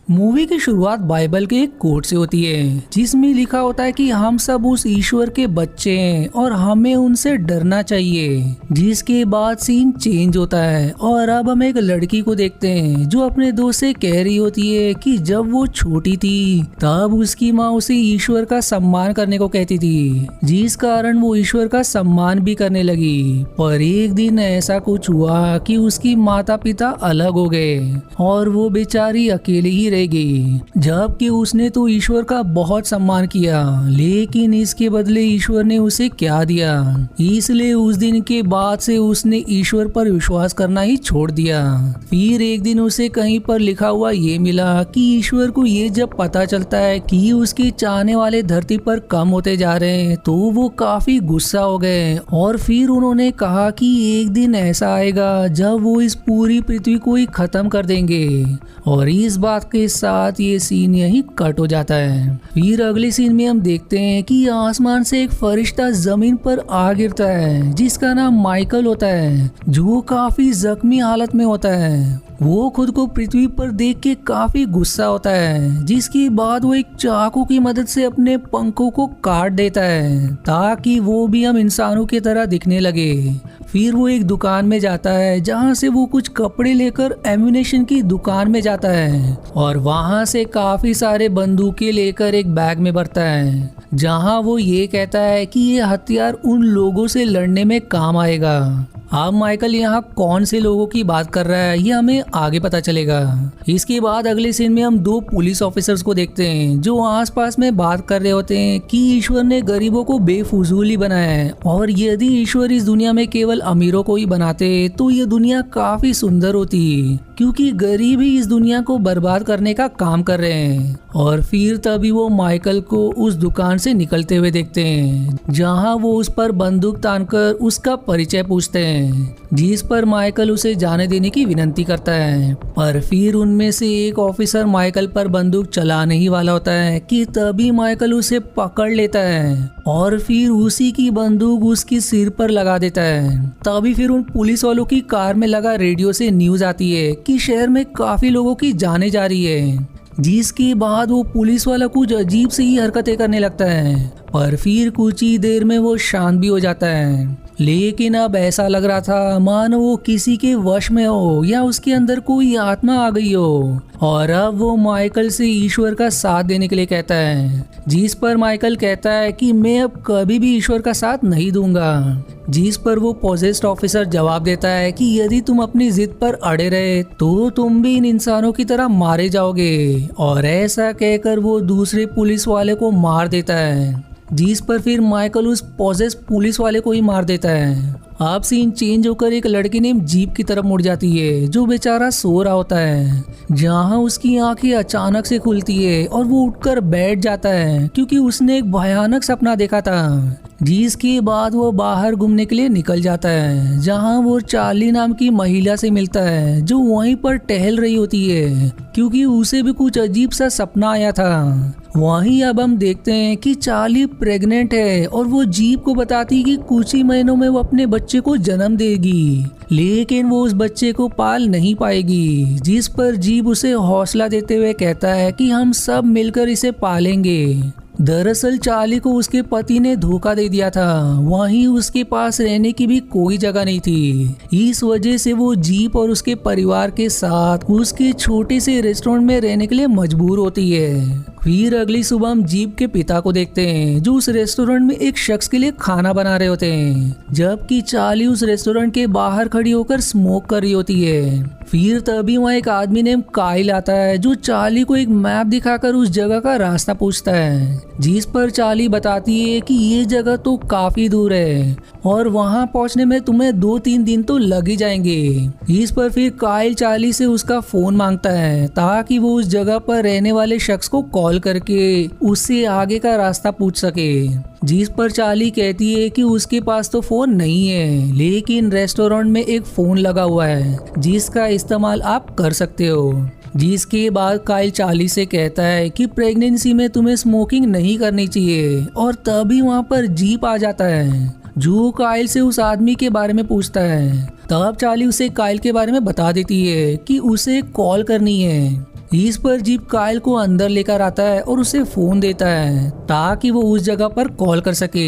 Movie की शुरुआत Bible के एक कोट से होती है जिसमें लिखा होता है कि हम सब उस ईश्वर के बच्चे हैं और हमें उनसे डरना चाहिए। जिसके बाद सीन चेंज होता है और अब हम एक लड़की को देखते हैं जो अपने दोस्त से कह रही होती है कि जब वो छोटी थी तब उसकी माँ उसे ईश्वर का सम्मान करने को कहती थी, जिस कारण वो ईश्वर का सम्मान भी करने लगी। पर एक दिन ऐसा कुछ हुआ कि उसकी माता पिता अलग हो गए और वो बेचारी अकेली ही रह गई। जबकि उसने तो ईश्वर का बहुत सम्मान किया, लेकिन इसके बदले ईश्वर ने उसे क्या दिया, इसलिए उस दिन के बाद से उसने ईश्वर पर विश्वास करना ही छोड़ दिया। फिर एक दिन उसे कहीं पर लिखा हुआ ये मिला कि ईश्वर को ये जब पता चलता है कि उसके चाहने वाले धरती पर कम होते जा रहे हैं तो वो काफी गुस्सा हो गए और फिर उन्होंने कहा कि एक दिन ऐसा आएगा जब वो इस पूरी पृथ्वी को ही खत्म कर देंगे। और इस बात के साथ ये सीन यहीं कट हो जाता है। फिर अगले सीन में हम देखते हैं कि आसमान से एक फरिश्ता जमीन पर आ गिरता है जिसका नाम माइकल होता है, जो काफी जख्मी हालत में होता है। वो खुद को पृथ्वी पर देख के काफी गुस्सा होता है, जिसके बाद वो एक चाकू की मदद से अपने पंखों को काट देता है ताकि वो भी हम इंसानों की तरह दिखने लगे। फिर वो एक दुकान में जाता है जहाँ से वो कुछ कपड़े लेकर एम्यूनेशन की दुकान में जाता है और वहाँ से काफी सारे बंदूकें लेकर एक बैग में भरता है, जहाँ वो ये कहता है कि ये हथियार उन लोगों से लड़ने में काम आएगा। अब माइकल यहाँ कौन से लोगों की बात कर रहा है ये हमें आगे पता चलेगा। इसके बाद अगले सीन में हम दो पुलिस ऑफिसर्स को देखते हैं जो आसपास में बात कर रहे होते हैं कि ईश्वर ने गरीबों को बेफुजूल ही बनाया है और यदि ईश्वर इस दुनिया में केवल अमीरों को ही बनाते तो ये दुनिया काफी सुंदर होती, क्योंकि गरीब ही इस दुनिया को बर्बाद करने का काम कर रहे हैं। और फिर तभी वो माइकल को उस दुकान से निकलते हुए देखते हैं जहां वो उस पर बंदूक तानकर उसका परिचय पूछते हैं, जिस पर माइकल उसे जाने देने की विनती करता है। पर फिर उनमें से एक ऑफिसर माइकल पर बंदूक चलाने ही वाला होता है कि तभी माइकल उसे पकड़ लेता है और फिर उसी की बंदूक उसके सिर पर लगा देता है। तभी फिर उन पुलिस वालों की कार में लगा रेडियो से न्यूज आती है कि शहर में काफी लोगों की जाने जा रही है, जिसके बाद वो पुलिस वाला कुछ अजीब सी ही हरकतें करने लगता है। पर फिर कुछ ही देर में वो शांत भी हो जाता है, लेकिन अब ऐसा लग रहा था मानो वो किसी के वश में हो या उसके अंदर कोई आत्मा आ गई हो। और अब वो माइकल से ईश्वर का साथ देने के लिए कहता है, जिस पर माइकल कहता है कि मैं अब कभी भी ईश्वर का साथ नहीं दूंगा। जिस पर वो पोजेस्ड ऑफिसर जवाब देता है कि यदि तुम अपनी जिद पर अड़े रहे तो तुम भी इन इंसानों की तरह मारे जाओगे। और ऐसा कहकर वो दूसरे पुलिस वाले को मार देता है, जिस पर फिर माइकल उस पोजेस्ड पुलिस वाले को ही मार देता है। अब सीन चेंज होकर एक लड़की नेम जीप की तरफ मुड़ जाती है जो बेचारा सो रहा होता है, जहां उसकी आंखें अचानक से खुलती है और वो उठकर बैठ जाता है क्योंकि उसने एक भयानक सपना देखा था। जिसके बाद वो बाहर घूमने के लिए निकल जाता है, जहां वो चार्ली नाम की महिला से मिलता है जो वहीं पर टहल रही होती है, क्योंकि उसे भी कुछ अजीब सा सपना आया था। वहीं अब हम देखते हैं कि चार्ली प्रेग्नेंट है और वो जीप को बताती कि कुछ ही महीनों में वो अपने बच्चे को जन्म देगी, लेकिन वो उस बच्चे को पाल नहीं पाएगी। जिस पर जीप उसे हौसला देते हुए कहता है कि हम सब मिलकर इसे पालेंगे। दरअसल चार्ली को उसके पति ने धोखा दे दिया था, वहीं उसके पास रहने की भी कोई जगह नहीं थी। इस वजह से वो जीप और उसके परिवार के साथ उसके छोटे से रेस्टोरेंट में रहने के लिए मजबूर होती है। फिर अगली सुबह हम जीप के पिता को देखते हैं जो उस रेस्टोरेंट में एक शख्स के लिए खाना बना रहे होते हैं, जबकि चार्ली उस रेस्टोरेंट के बाहर खड़ी होकर स्मोक कर रही होती है। फिर तभी वहाँ एक आदमी नेम काइल आता है जो चार्ली को एक मैप दिखाकर उस जगह का रास्ता पूछता है, जिस पर चार्ली बताती है कि ये जगह तो काफी दूर है और वहाँ पहुँचने में तुम्हें 2-3 दिन तो लग ही जाएंगे। इस पर फिर काइल चार्ली से उसका फोन मांगता है ताकि वो उस जगह पर रहने वाले शख्स को कॉल करके उससे आगे का रास्ता पूछ सके। जिस पर चार्ली कहती है कि उसके पास तो फोन नहीं है, लेकिन रेस्टोरेंट में एक फोन लगा हुआ है जिसका इस्तेमाल आप कर सकते हो। जिसके बाद काइल चार्ली से कहता है कि प्रेगनेंसी में तुम्हें स्मोकिंग नहीं करनी चाहिए, और तभी वहाँ पर जीप आ जाता है जो काइल से उस आदमी के बारे में पूछता है। तब चार्ली उसे काइल के बारे में बता देती है कि उसे कॉल करनी है। इस पर जीप कायल को अंदर लेकर आता है और उसे फोन देता है ताकि वो उस जगह पर कॉल कर सके।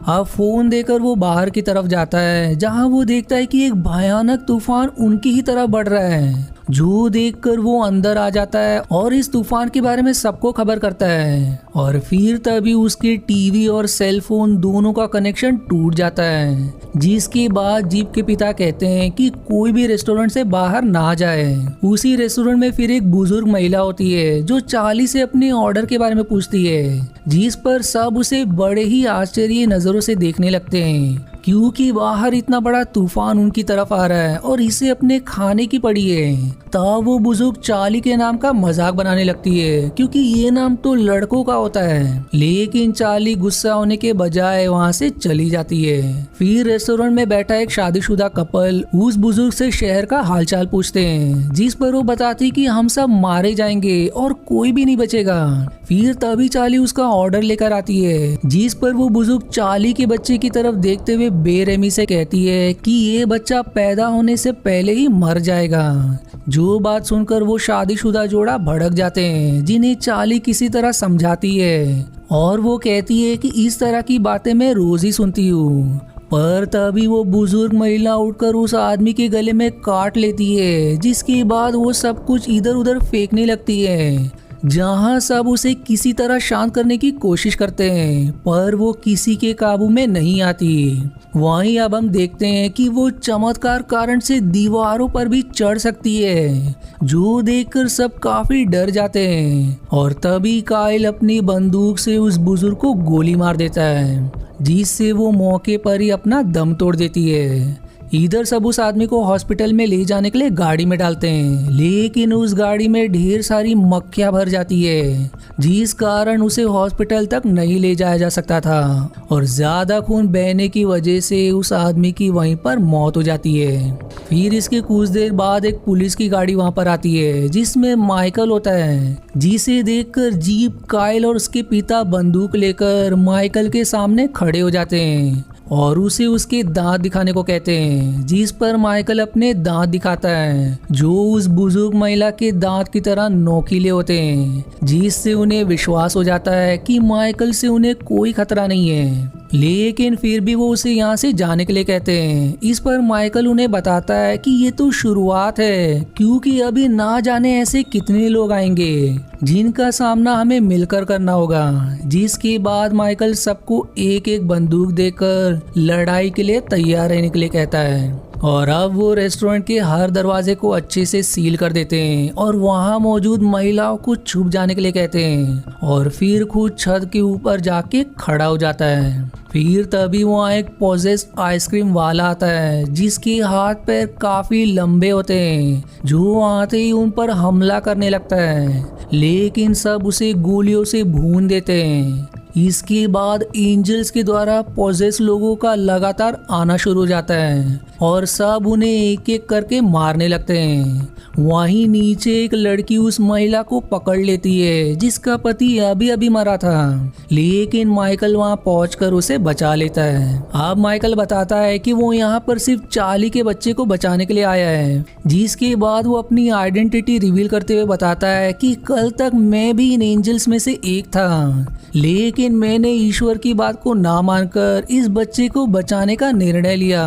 अब फोन देकर वो बाहर की तरफ जाता है जहां वो देखता है कि एक भयानक तूफान उनकी ही तरफ बढ़ रहा है, जो देखकर वो अंदर आ जाता है और इस तूफान के बारे में सबको खबर करता है। और फिर तभी उसके टीवी और सेल फोन दोनों का कनेक्शन टूट जाता है, जिसके बाद जीप के पिता कहते हैं कि कोई भी रेस्टोरेंट से बाहर ना जाए। उसी रेस्टोरेंट में फिर एक बुजुर्ग महिला होती है जो चार्ली से अपने ऑर्डर के बारे में पूछती है, जिस पर सब उसे बड़े ही आश्चर्य नजरों से देखने लगते हैं क्योंकि बाहर इतना बड़ा तूफान उनकी तरफ आ रहा है और इसे अपने खाने की पड़ी है। तब वो बुजुर्ग चार्ली के नाम का मजाक बनाने लगती है क्योंकि ये नाम तो लड़कों का होता है, लेकिन चार्ली गुस्सा होने के बजाय वहाँ से चली जाती है। फिर रेस्टोरेंट में बैठा एक शादीशुदा कपल उस बुजुर्ग से शहर का हालचाल पूछते हैं, जिस पर वो बताती कि हम सब मारे जाएंगे और कोई भी नहीं बचेगा। फिर तभी चार्ली उसका ऑर्डर लेकर आती है, जिस पर वो बुजुर्ग चार्ली के बच्चे की तरफ देखते हुए बेरहमी से कहती है कि ये बच्चा पैदा होने से पहले ही मर जाएगा। जो बात सुनकर वो शादीशुदा जोड़ा भड़क जाते हैं, जिन्हें चार्ली किसी तरह समझाती है और वो कहती है कि इस तरह की बातें मैं रोज ही सुनती हूँ। पर तभी वो बुजुर्ग महिला उठकर उस आदमी के गले में काट लेती है, जिसके बाद वो सब कुछ इधर उधर फेंकने लगती है, जहां सब उसे किसी तरह शांत करने की कोशिश करते हैं, पर वो किसी के काबू में नहीं आती। वहीं अब हम देखते हैं कि वो चमत्कार कारण से दीवारों पर भी चढ़ सकती है, जो देखकर सब काफी डर जाते हैं। और तभी कायल अपनी बंदूक से उस बुजुर्ग को गोली मार देता है, जिससे वो मौके पर ही अपना दम तोड़ देती है। इधर सब उस आदमी को हॉस्पिटल में ले जाने के लिए गाड़ी में डालते हैं, लेकिन उस गाड़ी में ढेर सारी मक्खियां भर जाती है, जिस कारण उसे हॉस्पिटल तक नहीं ले जाया जा सकता था और ज्यादा खून बहने की वजह से उस आदमी की वहीं पर मौत हो जाती है। फिर इसके कुछ देर बाद एक पुलिस की गाड़ी वहां पर आती है, जिसमें माइकल होता है, जिसे देखकर जीप, कायल और उसके पिता बंदूक लेकर माइकल के सामने खड़े हो जाते हैं और उसे उसके दांत दिखाने को कहते हैं, जिस पर माइकल अपने दांत दिखाता है, जो उस बुजुर्ग महिला के दांत की तरह नोकीले होते हैं, जिससे उन्हें विश्वास हो जाता है कि माइकल से उन्हें कोई खतरा नहीं है। लेकिन फिर भी वो उसे यहाँ से जाने के लिए कहते हैं। इस पर माइकल उन्हें बताता है कि ये तो शुरुआत है, क्योंकि अभी ना जाने ऐसे कितने लोग आएंगे जिनका सामना हमें मिलकर करना होगा। जिसके बाद माइकल सबको एक एक बंदूक देकर लड़ाई के लिए तैयार रहने के लिए कहता है और अब वो रेस्टोरेंट के हर दरवाजे को अच्छे से सील कर देते हैं और वहाँ मौजूद महिलाओं को छुप जाने के लिए कहते हैं और फिर खुद छत के ऊपर जाके खड़ा हो जाता है। फिर तभी वहाँ एक पॉजेस्ड आइसक्रीम वाला आता है, जिसके हाथ पैर काफी लंबे होते हैं, जो आते ही उन पर हमला करने लगता है, लेकिन सब उसे गोलियों से भून देते हैं। इसके बाद एंजल्स के द्वारा पॉजेस लोगों का लगातार आना शुरू हो जाता है और सब उन्हें एक एक करके मारने लगते हैं। वहीं नीचे एक लड़की उस महिला को पकड़ लेती है, जिसका पति अभी अभी मरा था, लेकिन माइकल वहां पहुंचकर उसे बचा लेता है। अब माइकल बताता है कि वो यहाँ पर सिर्फ चार्ली के बच्चे को बचाने के लिए आया है, जिसके बाद वो अपनी आइडेंटिटी रिवील करते हुए बताता है कि कल तक मैं भी इन एंजल्स में से एक था, लेकिन मैंने ईश्वर की बात को ना मानकर इस बच्चे को बचाने का निर्णय लिया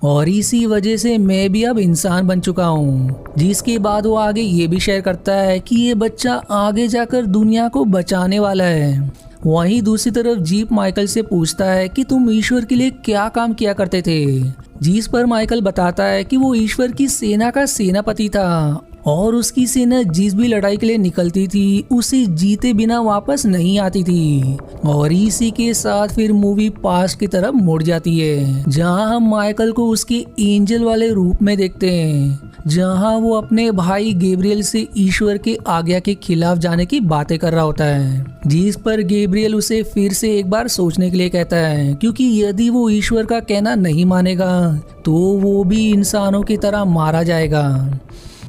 और इसी वजह से मैं भी अब इंसान बन चुका हूँ। जिसके बाद वो आगे ये भी शेयर करता है कि ये बच्चा आगे जाकर दुनिया को बचाने वाला है। वहीं दूसरी तरफ जीप माइकल से पूछता है कि तुम ईश्वर के लिए क्या काम किया करते थे, जिस पर माइकल बताता है कि वो ईश्वर की सेना का सेनापति था और उसकी सेना जिस भी लड़ाई के लिए निकलती थी उसे जीते बिना वापस नहीं आती थी। और इसी के साथ फिर मूवी पास्ट की तरफ मुड़ जाती है, जहां हम माइकल को उसके एंजल वाले रूप में देखते हैं, जहां वो अपने भाई गैब्रियल से ईश्वर के आज्ञा के खिलाफ जाने की बातें कर रहा होता है, जिस पर गैब्रियल उसे फिर से एक बार सोचने के लिए कहता है, क्योंकि यदि वो ईश्वर का कहना नहीं मानेगा तो वो भी इंसानों की तरह मारा जाएगा।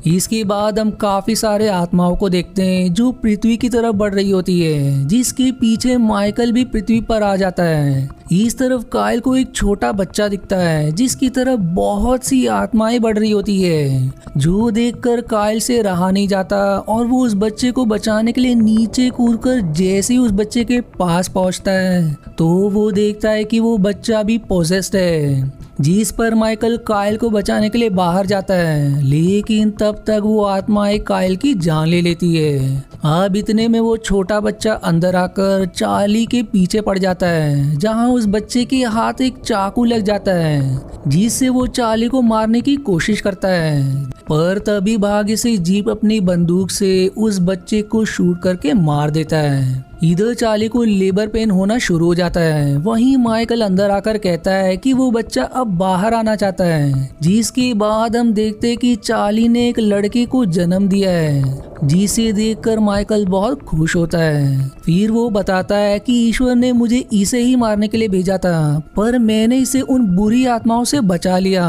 इसके बाद हम काफी सारे आत्माओं को देखते हैं जो पृथ्वी की तरफ बढ़ रही होती है, जिसके पीछे माइकल भी पृथ्वी पर आ जाता है। इस तरफ कायल को एक छोटा बच्चा दिखता है जिसकी तरफ बहुत सी आत्माएं बढ़ रही होती है, जो देखकर कायल से रहा नहीं जाता और वो उस बच्चे को बचाने के लिए नीचे कूदकर जैसे ही उस बच्चे के पास पहुंचता है तो वो देखता है कि वो बच्चा भी पोजेस्ड है। जिस पर माइकल कायल को बचाने के लिए बाहर जाता है, लेकिन तब तक वो आत्माएं कायल की जान ले लेती है। अब इतने में वो छोटा बच्चा अंदर आकर चार्ली के पीछे पड़ जाता है, जहां उस बच्चे के हाथ एक चाकू लग जाता है, जिससे वो चार्ली को मारने की कोशिश करता है। पर तभी भाग्य से जीप अपनी बंदूक से उस बच्चे को शूट करके मार देता है। इधर चार्ली को लेबर पेन होना शुरू हो जाता है। वहीं माइकल अंदर आकर कहता है कि वो बच्चा अब बाहर आना चाहता है, जिसके बाद हम देखते हैं कि चार्ली ने एक लड़के को जन्म दिया है, जिसे देखकर माइकल बहुत खुश होता है। फिर वो बताता है कि ईश्वर ने मुझे इसे ही मारने के लिए भेजा था, पर मैंने इसे उन बुरी आत्माओं से बचा लिया।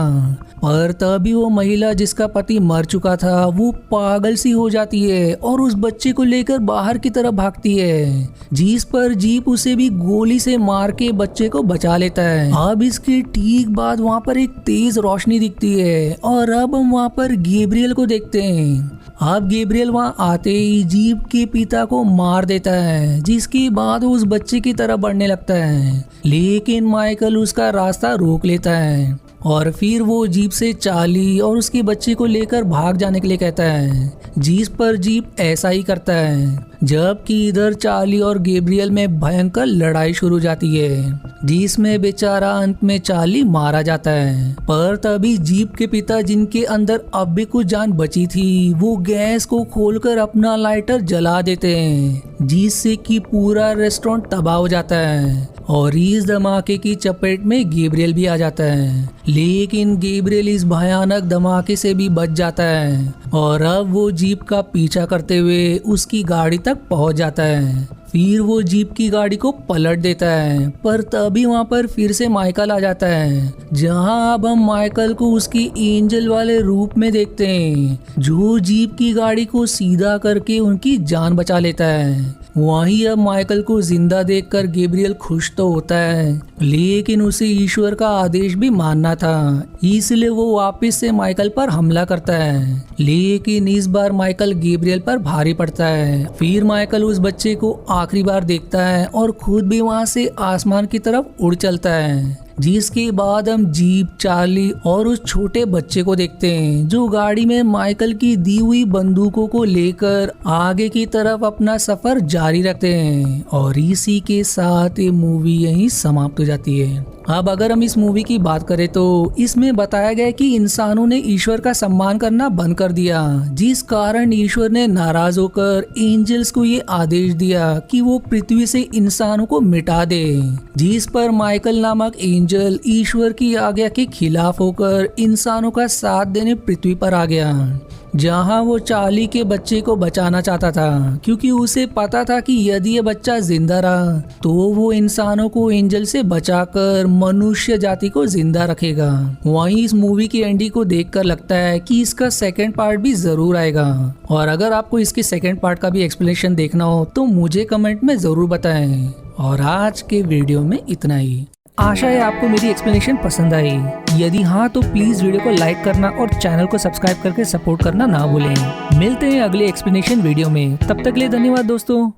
पर तभी वो महिला जिसका पति मर चुका था वो पागल सी हो जाती है और उस बच्चे को लेकर बाहर की तरफ भागती है, जिस पर जीप उसे भी गोली से मार के बच्चे को बचा लेता है। अब इसके ठीक बाद वहाँ पर एक तेज रोशनी दिखती है और अब हम वहाँ पर गैब्रियल को देखते हैं। अब गैब्रियल वहाँ आते ही जीप के पिता को मार देता है, जिसके बाद वो उस बच्चे की तरफ बढ़ने लगता है, लेकिन माइकल उसका रास्ता रोक लेता है और फिर वो जीप से चार्ली और उसके बच्चे को लेकर भाग जाने के लिए कहता है, जिस पर जीप ऐसा ही करता है। जबकि इधर चार्ली और गैब्रियल में भयंकर लड़ाई शुरू हो जाती है, जिसमें बेचारा अंत में चार्ली मारा जाता है। पर तभी जीप के पिता, जिनके अंदर अब भी कुछ जान बची थी, वो गैस को खोलकर अपना लाइटर जला देते हैं, जिससे कि पूरा रेस्टोरेंट तबाह हो जाता है। और इस धमाके की चपेट में गैब्रियल भी आ जाता है, लेकिन गैब्रियल इस भयानक धमाके से भी बच जाता है और अब वो जीप का पीछा करते हुए उसकी गाड़ी तक पहुंच जाता है। फिर वो जीप की गाड़ी को पलट देता है, पर तभी वहाँ पर फिर से माइकल आ जाता है, जहाँ अब हम माइकल को उसकी एंजल वाले रूप में देखते हैं, जो जीप की गाड़ी को सीधा करके उनकी जान बचा लेता है। वहीं अब माइकल को जिंदा देखकर गैब्रियल खुश तो होता है, लेकिन उसे ईश्वर का आदेश भी मानना था, इसलिए वो वापस से माइकल पर हमला करता है। लेकिन इस बार माइकल गैब्रियल पर भारी पड़ता है। फिर माइकल उस बच्चे को आखिरी बार देखता है और खुद भी वहां से आसमान की तरफ उड़ चलता है, जिसके बाद हम जीप, चार्ली और उस छोटे बच्चे को देखते हैं, जो गाड़ी में माइकल की दी हुई बंदूकों को लेकर आगे की तरफ अपना सफर जारी रखते हैं। और इसी के साथ ये मूवी यहीं समाप्त हो जाती है। अब अगर हम इस मूवी की बात करें तो इसमें बताया गया कि इंसानों ने ईश्वर का सम्मान करना बंद कर दिया, जिस कारण ईश्वर ने नाराज होकर एंजल्स को ये आदेश दिया कि वो पृथ्वी से इंसानों को मिटा दे, जिस पर माइकल नामक एंजल ईश्वर की आज्ञा के खिलाफ होकर इंसानों का साथ देने पृथ्वी पर आ गया, जहां वो चार्ली के बच्चे को बचाना चाहता था, क्योंकि उसे पता था कि यदि ये बच्चा जिंदा रहा तो वो इंसानों को एंजल से बचाकर मनुष्य जाति को जिंदा रखेगा। वहीं इस मूवी की एंडिंग को देखकर लगता है कि इसका सेकंड पार्ट भी जरूर आएगा, और अगर आपको इसके सेकंड पार्ट का भी एक्सप्लेनेशन देखना हो तो मुझे कमेंट में जरूर बताएं। और आज के वीडियो में इतना ही। आशा है आपको मेरी एक्सप्लेनेशन पसंद आई। यदि हाँ तो प्लीज वीडियो को लाइक करना और चैनल को सब्सक्राइब करके सपोर्ट करना ना भूलें। मिलते हैं अगले एक्सप्लेनेशन वीडियो में, तब तक के लिए धन्यवाद दोस्तों।